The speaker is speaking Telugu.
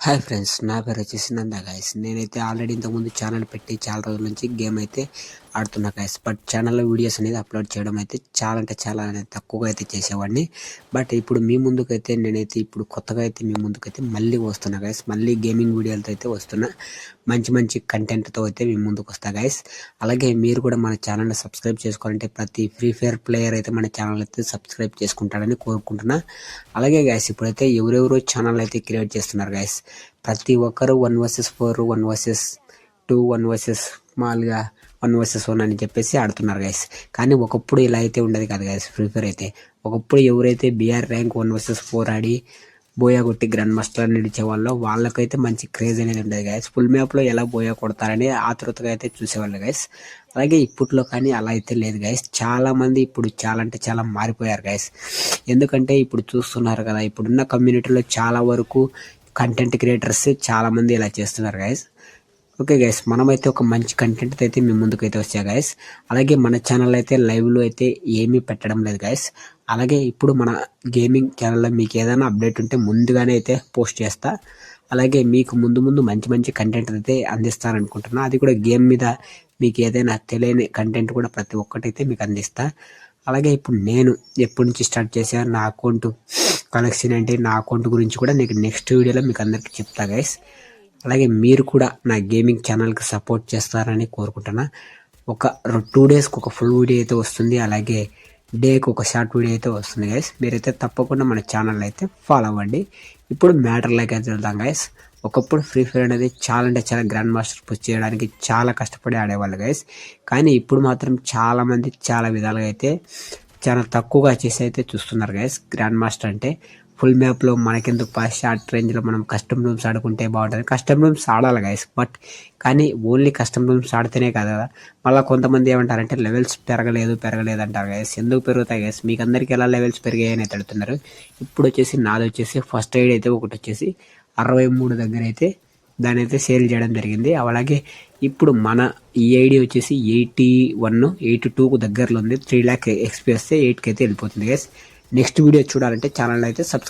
హాయ్ ఫ్రెండ్స్, నా పేరు వచ్చేసి నందా గైస్. నేనైతే ఆల్రెడీ ఇంతకుముందు ఛానల్ పెట్టి చాలా రోజుల నుంచి గేమ్ అయితే ఆడుతున్నా గైస్. బట్ ఛానల్లో వీడియోస్ అనేది అప్లోడ్ చేయడం అయితే చాలా అంటే చాలా తక్కువగా అయితే చేసేవాడిని. బట్ ఇప్పుడు మీ ముందుకైతే నేనైతే ఇప్పుడు కొత్తగా అయితే మీ ముందుకైతే మళ్ళీ వస్తున్నా గైస్. మళ్ళీ గేమింగ్ వీడియోలతో అయితే వస్తున్నా. మంచి మంచి కంటెంట్తో అయితే మీ ముందుకు వస్తా గైస్. అలాగే మీరు కూడా మన ఛానల్ని సబ్స్క్రైబ్ చేసుకోవాలంటే ప్రతి ఫ్రీ ఫైర్ ప్లేయర్ అయితే మన ఛానల్ అయితే సబ్స్క్రైబ్ చేసుకుంటారని కోరుకుంటున్నా. అలాగే గైస్, ఇప్పుడైతే ఎవరెవరో ఛానల్ అయితే క్రియేట్ చేస్తున్నారు గైస్. ప్రతి ఒక్కరు 1 vs 4, 1 vs 2, 1 vs మామూలుగా 1 vs 1 అని చెప్పేసి ఆడుతున్నారు గైస్. కానీ ఒకప్పుడు ఇలా అయితే ఉండదు కదా గైస్. ఫ్రీ ఫైర్ అయితే ఒకప్పుడు ఎవరైతే బిఆర్ ర్యాంక్ 1 vs 4 ఆడి బోయా కొట్టి గ్రాండ్ మాస్టర్ నడిచే వాళ్ళకైతే మంచి క్రేజ్ అనేది ఉండేది గైస్. ఫుల్ మ్యాప్లో ఎలా బోయా కొడతారని ఆతృతగా అయితే చూసేవాళ్ళు గైస్. అలాగే ఇప్పట్లో కానీ అలా అయితే లేదు గైస్. చాలా మంది ఇప్పుడు చాలా అంటే చాలా మారిపోయారు గైస్. ఎందుకంటే ఇప్పుడు చూస్తున్నారు కదా, ఇప్పుడున్న కమ్యూనిటీలో చాలా వరకు కంటెంట్ క్రియేటర్స్ చాలా మంది ఇలా చేస్తున్నారు గైస్. ఓకే గైస్, మనమైతే ఒక మంచి కంటెంట్ అయితే మీ ముందుకు అయితే వచ్చా గైస్. అలాగే మన ఛానల్ అయితే లైవ్లో అయితే ఏమీ పెట్టడం లేదు గైస్. అలాగే ఇప్పుడు మన గేమింగ్ ఛానల్లో మీకు ఏదైనా అప్డేట్ ఉంటే ముందుగానే అయితే పోస్ట్ చేస్తా. అలాగే మీకు ముందు మంచి మంచి కంటెంట్ అయితే అందిస్తాననుకుంటున్నా. అది కూడా గేమ్ మీద మీకు ఏదైనా తెలియని కంటెంట్ కూడా ప్రతి ఒక్కటైతే మీకు అందిస్తా. అలాగే ఇప్పుడు నేను ఎప్పటి నుంచి స్టార్ట్ చేశాను, నా అకౌంట్ కలెక్షన్ ఏంటి, నా అకౌంట్ గురించి కూడా నీకు నెక్స్ట్ వీడియోలో మీకు అందరికీ చెప్తా గైస్. అలాగే మీరు కూడా నా గేమింగ్ ఛానల్కి సపోర్ట్ చేస్తారని కోరుకుంటున్నా. ఒక 2 డేస్కి ఒక ఫుల్ వీడియో అయితే వస్తుంది. అలాగే డేకి ఒక షార్ట్ వీడియో అయితే వస్తుంది గైస్. మీరైతే తప్పకుండా మన ఛానల్ అయితే ఫాలో అవ్వండి. ఇప్పుడు మ్యాటర్లోకి అయితే వెళ్దాం గైస్. ఒకప్పుడు ఫ్రీ ఫైర్ అనేది చాలా అంటే చాలా గ్రాండ్ మాస్టర్ పుష్ చేయడానికి చాలా కష్టపడి ఆడేవాళ్ళు గైస్. కానీ ఇప్పుడు మాత్రం చాలామంది చాలా విధాలుగా అయితే చాలా తక్కువగా చేసి అయితే చూస్తున్నారు గైస్. గ్రాండ్ మాస్టర్ అంటే ఫుల్ మ్యాప్లో మనకెందుకు షార్ట్ రేంజ్లో మనం కస్టమ్ రూమ్స్ ఆడుకుంటే బాగుంటుంది. కస్టమ్ రూమ్స్ ఆడాలి గైస్. బట్ కానీ ఓన్లీ కస్టమ్ రూమ్స్ ఆడితేనే కదా. మళ్ళీ కొంతమంది ఏమంటారంటే లెవెల్స్ పెరగలేదు అంటారు గైస్. ఎందుకు పెరుగుతాయి గైస్? మీకు అందరికీ ఎలా లెవెల్స్ పెరిగాయని అయితే అడుగుతున్నారు. ఇప్పుడు వచ్చేసి నాది వచ్చేసి ఫస్ట్ ఎయిడ్ అయితే ఒకటి వచ్చేసి 63 దగ్గర అయితే దాని అయితే సేల్ చేయడం జరిగింది. అలాగే ఇప్పుడు మన ఈ ఐడి వచ్చేసి 81, 82కు దగ్గరలో ఉంది. 3 lakh XP వస్తే 8కి అయితే వెళ్ళిపోతుంది గైస్. నెక్స్ట్ వీడియో చూడాలంటే ఛానల్ అయితే సబ్స్క్రైబ్